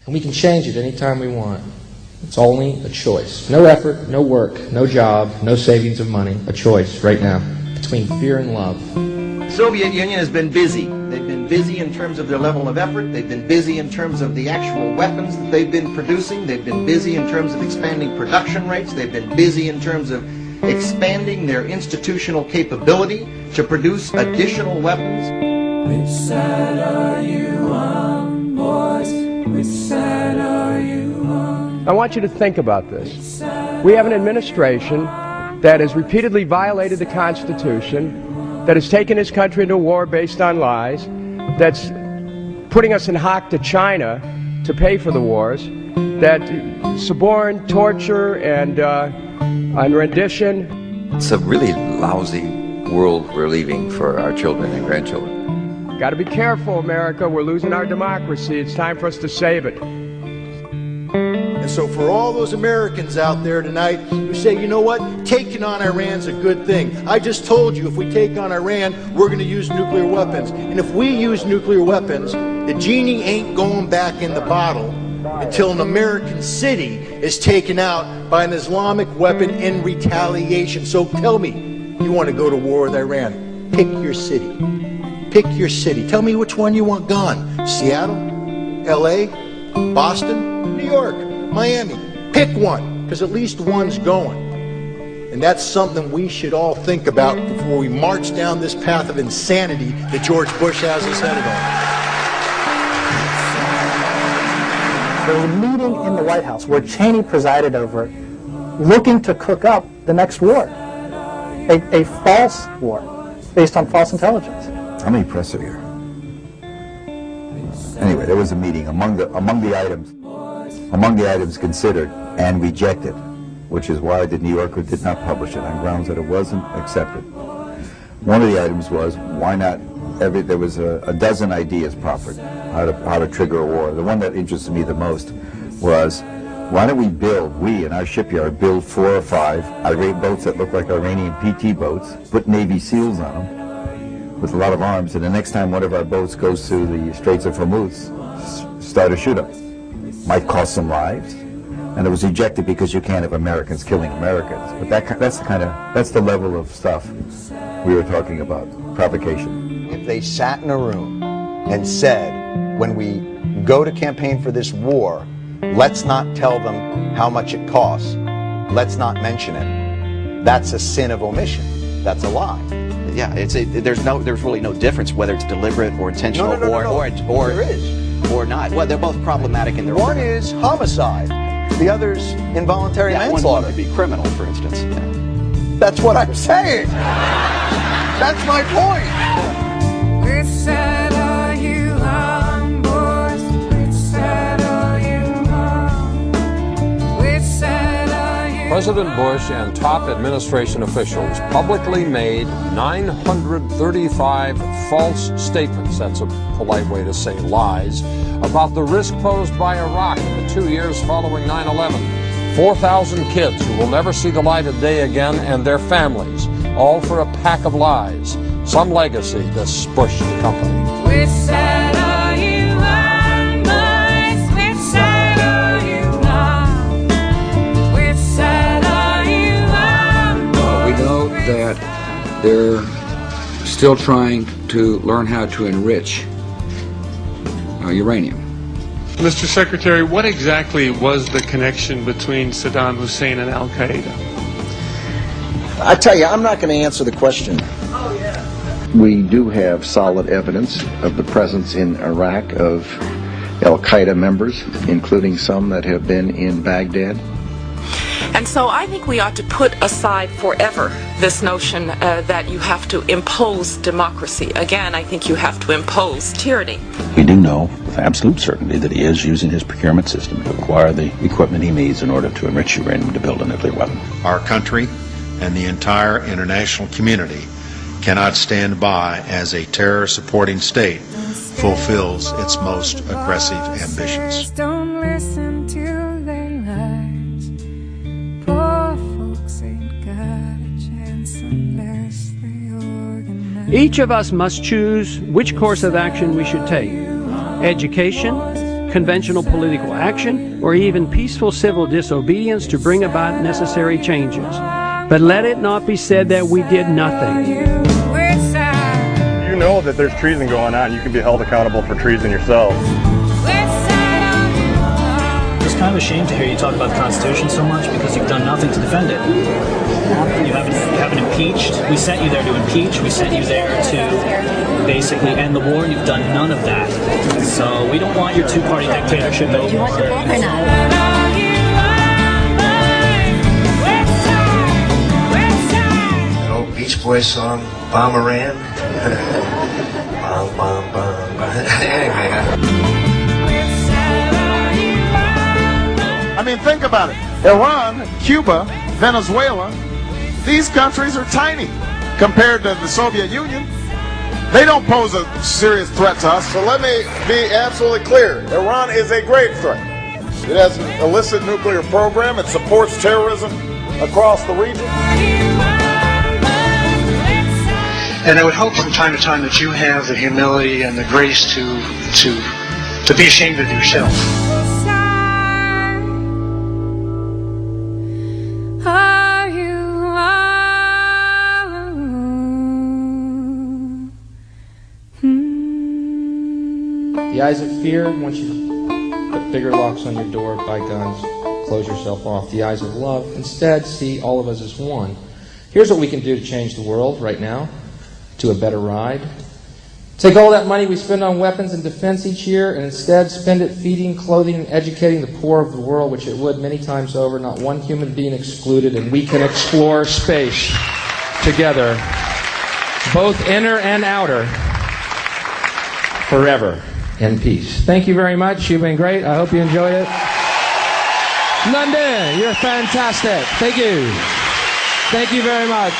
And we can change it anytime we want. It's only a choice. No effort, no work, no job, no savings of money. A choice right now between fear and love. The Soviet Union has been busy. They've been busy in terms of their level of effort. They've been busy in terms of the actual weapons that they've been producing. They've been busy in terms of expanding production rates. They've been busy in terms of expanding their institutional capability to produce additional weapons. Which side are you on, boys? Which side are you on? I want you to think about this. We have an administration that has repeatedly violated the Constitution, that has taken this country into a war based on lies, that's putting us in hock to China to pay for the wars, that suborn torture and rendition. It's a really lousy world we're leaving for our children and grandchildren. Got to be careful, America. We're losing our democracy. It's time for us to save it. And so for all those Americans out there tonight who say, you know what, taking on Iran's a good thing. I just told you if we take on Iran, we're going to use nuclear weapons. And if we use nuclear weapons, the genie ain't going back in the bottle until an American city is taken out by an Islamic weapon in retaliation. So tell me, you want to go to war with Iran, pick your city. Pick your city. Tell me which one you want gone. Seattle, LA, Boston, New York, Miami. Pick one, because at least one's going. And that's something we should all think about before we march down this path of insanity that George Bush has us headed on. There was a meeting in the White House where Cheney presided over it, looking to cook up the next war, a false war based on false intelligence. How many press are here? Anyway, there was a meeting among the items considered and rejected, which is why the New Yorker did not publish it on grounds that it wasn't accepted. One of the items was why not? There was a dozen ideas proffered how to trigger a war. The one that interested me the most was why don't we in our shipyard build 4 or 5 irate boats that look like Iranian PT boats, put Navy SEALs on them with a lot of arms, and the next time one of our boats goes through the Straits of Hormuz, start a shoot-up. Might cost some lives, and it was rejected because you can't have Americans killing Americans. But that's the level of stuff we were talking about, provocation. If they sat in a room and said, when we go to campaign for this war, let's not tell them how much it costs, let's not mention it, that's a sin of omission. That's a lie. Yeah, there's really no difference whether it's deliberate or intentional or there is. Or not. Well, they're both problematic in their One is homicide, the other's involuntary manslaughter. One could be criminal, for instance. Yeah. That's what I'm saying. That's my point. Which side are you on, boys? Which side are you on? Which side are you on? President Bush and top administration officials publicly made 935 false statements, that's a polite way to say lies, about the risk posed by Iraq in the 2 years following 9/11. 4,000 kids who will never see the light of day again and their families, all for a pack of lies. Some legacy this Bush company. Which side are you on, boys? Which side are you on? Which side are you on, boys? We know that they're still trying to learn how to enrich uranium. Mr. Secretary, what exactly was the connection between Saddam Hussein and Al-Qaeda? I tell you, I'm not going to answer the question. We do have solid evidence of the presence in Iraq of Al-Qaeda members, including some that have been in Baghdad. And so I think we ought to put aside forever this notion that you have to impose democracy. Again, I think you have to impose tyranny. We do know with absolute certainty that he is using his procurement system to acquire the equipment he needs in order to enrich uranium to build a nuclear weapon. Our country and the entire international community cannot stand by as a terror-supporting state fulfills its most aggressive ambitions. Don't listen to their lies. Poor folks ain't got a chance unless they organize. Each of us must choose which course of action we should take. Education, conventional political action, or even peaceful civil disobedience to bring about necessary changes. But let it not be said that we did nothing. You know that there's treason going on. You can be held accountable for treason yourself. It's kind of a shame to hear you talk about the Constitution so much because you've done nothing to defend it. You haven't impeached. We sent you there to impeach. We sent you there to basically end the war, and you've done none of that. So we don't want your two-party dictatorship anymore. Do you want the vote or not? Beach Boys song, Bomberan. Bom, bom, bom, bom. I mean, think about it. Iran, Cuba, Venezuela, these countries are tiny compared to the Soviet Union. They don't pose a serious threat to us. So let me be absolutely clear. Iran is a grave threat. It has an illicit nuclear program. It supports terrorism across the region. And I would hope from time to time that you have the humility and the grace to be ashamed of yourself. Are you The eyes of fear want you to put bigger locks on your door, buy guns, close yourself off. The eyes of love instead see all of us as one. Here's what we can do to change the world right now to a better ride. Take all that money we spend on weapons and defense each year and instead spend it feeding, clothing, and educating the poor of the world, which it would many times over, not one human being excluded, and we can explore space together, both inner and outer, forever in peace. Thank you very much. You've been great. I hope you enjoyed it. London, you're fantastic. Thank you. Thank you very much.